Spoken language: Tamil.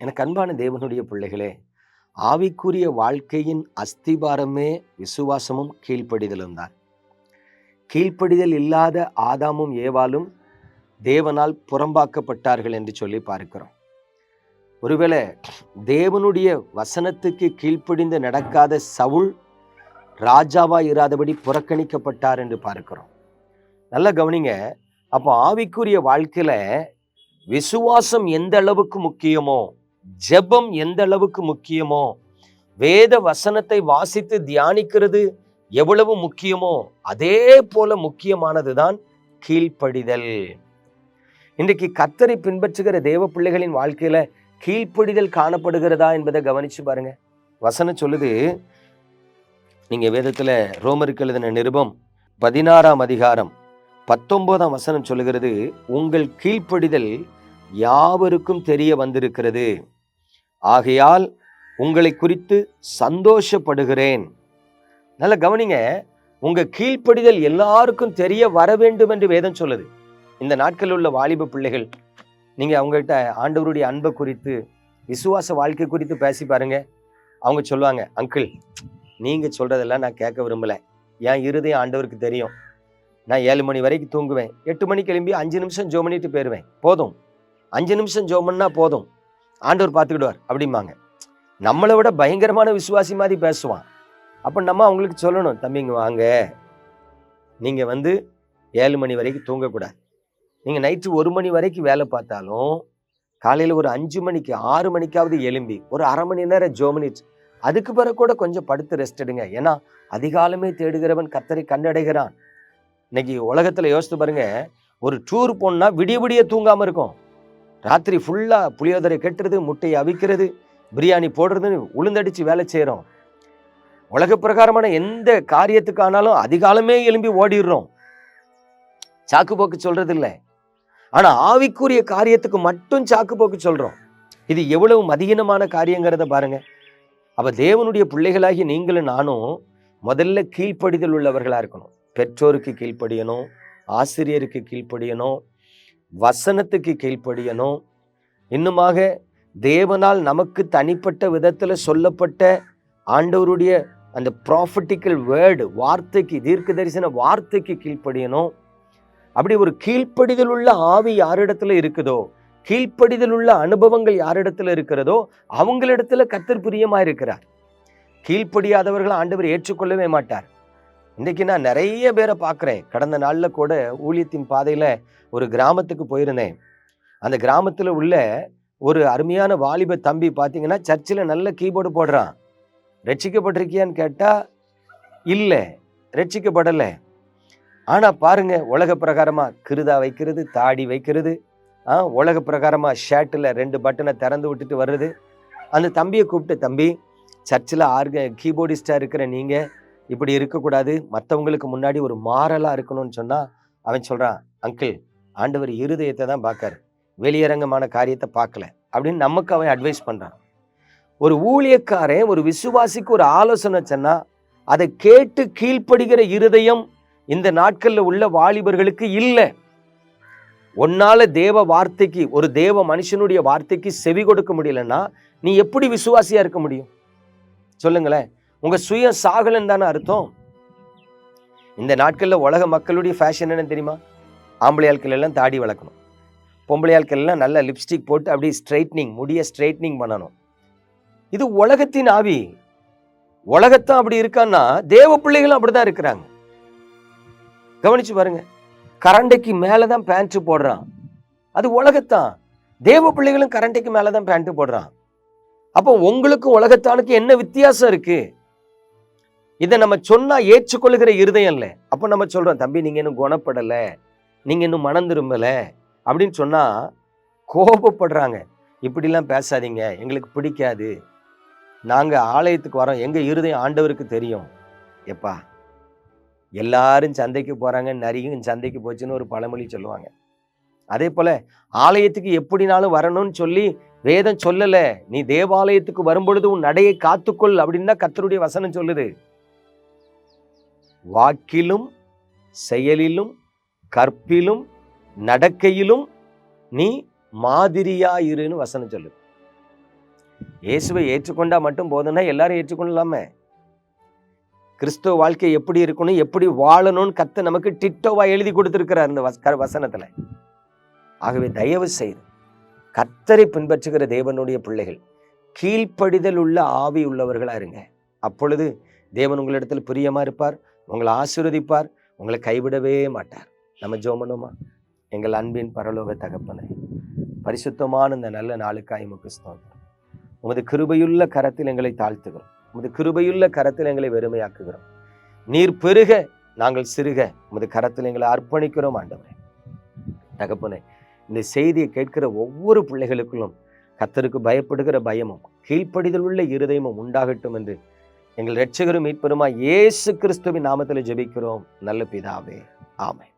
எனக்கு அன்பான தேவனுடைய பிள்ளைகளே, ஆவிக்குரிய வாழ்க்கையின் அஸ்திபாரமே விசுவாசமும் கீழ்ப்படிதலும் தான். கீழ்ப்படிதல் இல்லாத ஆதாமும் ஏவாளும் தேவனால் புறம்பாக்கப்பட்டார்கள் என்று சொல்லி பார்க்கிறோம். ஒருவேளை தேவனுடைய வசனத்துக்கு கீழ்ப்படிந்து நடக்காத சவுல் ராஜாவா இராதபடி புறக்கணிக்கப்பட்டார் என்று பார்க்கிறோம். நல்ல கவனிங்க. அப்போ ஆவிக்குரிய வாழ்க்கையில விசுவாசம் எந்த அளவுக்கு முக்கியமோ, ஜெபம் எந்த அளவுக்கு முக்கியமோ, வேத வசனத்தை வாசித்து தியானிக்கிறது எவ்வளவு முக்கியமோ அதே போல முக்கியமானதுதான் கீழ்ப்படிதல். இன்றைக்கு கர்த்தரை பின்பற்றுகிற தேவ பிள்ளைகளின் வாழ்க்கையில கீழ்ப்படிதல் காணப்படுகிறதா என்பதை கவனிச்சு பாருங்க. வசனம் சொல்லுது, நீங்க வேதத்துல ரோமருக்கு எழுதின நிருபம் 16ஆம் அதிகாரம் 19ஆம் வசனம் சொல்லுகிறது, உங்கள் கீழ்ப்படிதல் யாவருக்கும் தெரிய வந்திருக்கிறது, ஆகையால் உங்களை குறித்து சந்தோஷப்படுகிறேன். நல்ல கவனிங்க. உங்க கீழ்ப்படிதல் எல்லாருக்கும் தெரிய வர வேண்டும் என்று வேதம் சொல்லுது. இந்த நாட்களில் உள்ள வாலிப பிள்ளைகள், நீங்க அவங்ககிட்ட ஆண்டவருடைய அன்பை குறித்து, விசுவாச வாழ்க்கை குறித்து பேசி பாருங்க. அவங்க சொல்லுவாங்க, அங்கிள் நீங்க சொல்றதெல்லாம் நான் கேட்க விரும்பல, என் இருதயம் ஆண்டவருக்கு தெரியும். நான் 7 மணி வரைக்கும் தூங்குவேன், 8 மணிக்கு எழும்பி 5 நிமிஷம் ஜெபம் பண்ணிட்டு போயிடுவேன், போதும். 5 நிமிஷம் ஜெபம் பண்ணா போதும், ஆண்டவர் பார்த்துக்கிடுவார் அப்படிம்பாங்க. நம்மளை விட பயங்கரமான விசுவாசி மாதிரி பேசுவான். அப்போ நம்ம அவங்களுக்கு சொல்லணும், தம்பிங்க வாங்க, நீங்க 7 மணி வரைக்கும் தூங்கக்கூடாது. நீங்க நைட்டு 1 மணி வரைக்கும் வேலை பார்த்தாலும் காலையில ஒரு 5 மணிக்கு 6 மணிக்காவது எழும்பி ஒரு அரை மணி நேரம் ஜெபம் பண்ணிட்டு அதுக்கு பிறகு கூட கொஞ்சம் படுத்து ரெஸ்ட் எடுங்க. ஏன்னா அதிகாலமே தேடுகிறவன் கர்த்தரை கண்டடைகிறான். இன்னைக்கு உலகத்துல யோசித்து பாருங்க, ஒரு டூர் போனா விடிய விடிய தூங்காம இருக்கும். ராத்திரி ஃபுல்லா புளியோதரை கட்டுறது, முட்டையை அவிக்கிறது, பிரியாணி போடுறதுன்னு உளுந்தடிச்சு வேலை செய்யறோம். உலக பிரகாரமான எந்த காரியத்துக்கானாலும் அதிகாலமே எழும்பி ஓடிடுறோம். சாக்கு போக்கு சொல்றது இல்லை. ஆனா ஆவிக்குரிய காரியத்துக்கு மட்டும் சாக்கு போக்கு சொல்றோம். இது எவ்வளவு மதியீனமான காரியங்கிறத பாருங்க. அப்ப தேவனுடைய பிள்ளைகளாகி நீங்களும் நானும் முதல்ல கீழ்ப்படிதல் உள்ளவர்களா இருக்கணும். பெற்றோருக்கு கீழ்ப்படியணும், ஆசிரியருக்கு கீழ்ப்படியணும், வசனத்துக்கு கீழ்ப்படியணும். இன்னுமாக தேவனால் நமக்கு தனிப்பட்ட விதத்துல சொல்லப்பட்ட ஆண்டவருடைய அந்த ப்ராஃபட்டிக்கல் வேர்டு, வார்த்தைக்கு, தீர்க்க தரிசன வார்த்தைக்கு கீழ்ப்படியணும். அப்படி ஒரு கீழ்ப்படிதல் உள்ள ஆவி யாரிடத்துல இருக்குதோ, கீழ்ப்படிதல் உள்ள அனுபவங்கள் யாரிடத்துல இருக்கிறதோ அவங்களிடத்துல கர்த்தர் பிரியமா இருக்கிறார். கீழ்ப்படியாதவர்களை ஆண்டவர் ஏற்றுக்கொள்ளவே மாட்டார். இன்னைக்கு நான் நிறைய பேரை பார்க்குறேன். கடந்த நாள்ல கூட ஊழியத்தின் பாதையில ஒரு கிராமத்துக்கு போயிருந்தேன். அந்த கிராமத்துல உள்ள ஒரு அருமையான வாலிப தம்பி பார்த்தீங்கன்னா சர்ச்சில் நல்ல கீபோர்டு போடுறான். ரட்சிக்கப்பட்டிருக்கியான்னு கேட்டா இல்லை, ரட்சிக்கப்படலை. ஆனா பாருங்க, உலக பிரகாரமா கிருதா வைக்கிறது, தாடி வைக்கிறது, உலக பிரகாரமா ஷர்ட்டில் 2 பட்டனை திறந்து விட்டுட்டு வர்றது. அந்த தம்பியை கூப்பிட்டு, தம்பி சர்ச்சில் கீபோர்டிஸ்டா இருக்கிற நீங்க இப்படி இருக்கக்கூடாது, மற்றவங்களுக்கு முன்னாடி ஒரு மாறலா இருக்கணும்னு சொன்னா அவன் சொல்றான், அங்கிள் ஆண்டவர் இருதயத்தை தான் பார்க்காரு, வெளியரங்கமான காரியத்தை பார்க்கல அப்படின்னு நமக்கு அவன் அட்வைஸ் பண்றான். ஒரு ஊழியக்காரன் ஒரு விசுவாசிக்கு ஒரு ஆலோசனை சொன்னா அதை கேட்டு கீழ்ப்படுகிற இருதயம் இந்த நாட்கள்ல உள்ள வாலிபர்களுக்கு இல்லை. உன்னால தேவ வார்த்தைக்கு, ஒரு தேவ மனுஷனுடைய வார்த்தைக்கு செவி கொடுக்க முடியலன்னா நீ எப்படி விசுவாசியா இருக்க முடியும் சொல்லுங்களேன்? உங்க சுய சாகலன்னு தானே அர்த்தம். இந்த நாட்கள்ல உலக மக்களுடைய ஃபேஷன் என்ன தெரியுமா? ஆம்பளை ஆட்கள் எல்லாம் தாடி வளர்க்கணும், பொம்பளை ஆட்கள் எல்லாம் நல்ல லிப்ஸ்டிக் போட்டு அப்படியே ஸ்ட்ரைட்னிங், முடிய ஸ்ட்ரைட்னிங் பண்ணணும். இது உலகத்தின் ஆவி. உலகத்தான் அப்படி இருக்கான்னா தேவ பிள்ளைகளும் அப்படிதான் இருக்கிறாங்க. கவனிச்சு பாருங்க. கரண்டைக்கு மேலதான் பேண்ட் போடுறான், அது உலகத்தான். தேவ பிள்ளைகளும் கரண்டைக்கு மேலதான் பேண்ட் போடுறான். அப்போ உங்களுக்கும் உலகத்தானுக்கு என்ன வித்தியாசம் இருக்கு? இதை நம்ம சொன்னா ஏற்றுக்கொள்ளுகிற இருதயம் இல்லை. அப்போ நம்ம சொல்றோம், தம்பி நீங்க இன்னும் குணப்படலை, நீங்க இன்னும் மனம் திரும்பல அப்படின்னு சொன்னா கோபப்படுறாங்க. இப்படிலாம் பேசாதீங்க, எங்களுக்கு பிடிக்காது, நாங்க ஆலயத்துக்கு வரோம், எங்க இருதயம் ஆண்டவருக்கு தெரியும். எப்பா எல்லாரும் சந்தைக்கு போறாங்க, நரியும் சந்தைக்கு போச்சுன்னு ஒரு பழமொழி சொல்லுவாங்க. அதே போல ஆலயத்துக்கு எப்படினாலும் வரணும்னு சொல்லி வேதம் சொல்லல. நீ தேவாலயத்துக்கு வரும்பொழுது உன் நடையை காத்துக்கொள் அப்படின்னு தான் கர்த்தருடைய வசனம் சொல்லுது. வாக்கிலும் செயலிலும் கற்பிலும் நடக்கையிலும் நீ மாதிரியா இருன்னு வசனம் சொல்லுது. இயேசுவை ஏற்றுக்கொண்டா மட்டும் போதும்னா எல்லாரும் ஏற்றுக்கொள்ளலாமே. கிறிஸ்துவ வாழ்க்கை எப்படி இருக்கணும், எப்படி வாழணும்னு கர்த்தர் நமக்கு டிட்டோவா எழுதி கொடுத்திருக்கிறார் இந்த வசனத்துல. ஆகவே தயவு செய்து கர்த்தரை பின்பற்றுகிற தேவனுடைய பிள்ளைகள் கீழ்ப்படிதல் உள்ள ஆவி உள்ளவர்களா இருங்க. அப்பொழுது தேவன் உங்களிடத்தில் பிரியமா இருப்பார், உங்களை ஆசீர்வதிப்பார், உங்களை கைவிடவே மாட்டார். நம்ம ஜெபம் பண்ணுவோமா? எங்கள் அன்பின் பரலோக தகப்பனே, பரிசுத்தமான இந்த நல்ல நாளுக்காய் உமக்கு ஸ்தோத்திரம். உமது கிருபையுள்ள கரத்தில் எங்களை தாழ்த்துகிறோம். உமது கிருபையுள்ள கரத்தில் எங்களை வெறுமையாக்குகிறோம். நீர் பெருக நாங்கள் சிறுக உமது கரத்தில் எங்களை அர்ப்பணிக்கிறோம் ஆண்டவரே. தகப்பனே, இந்த செய்தியை கேட்கிற ஒவ்வொரு பிள்ளைகளுக்குள்ளும் கர்த்தருக்கு பயப்படுகிற பயமும் கீழ்ப்படிதல் உள்ள இருதயமும் உண்டாகட்டும் என்று எங்கள் இரட்சகரும் மீட்பருமாய் இயேசு கிறிஸ்துவின் நாமத்தில் ஜெபிக்கிறோம் நல்ல பிதாவே, ஆமென்.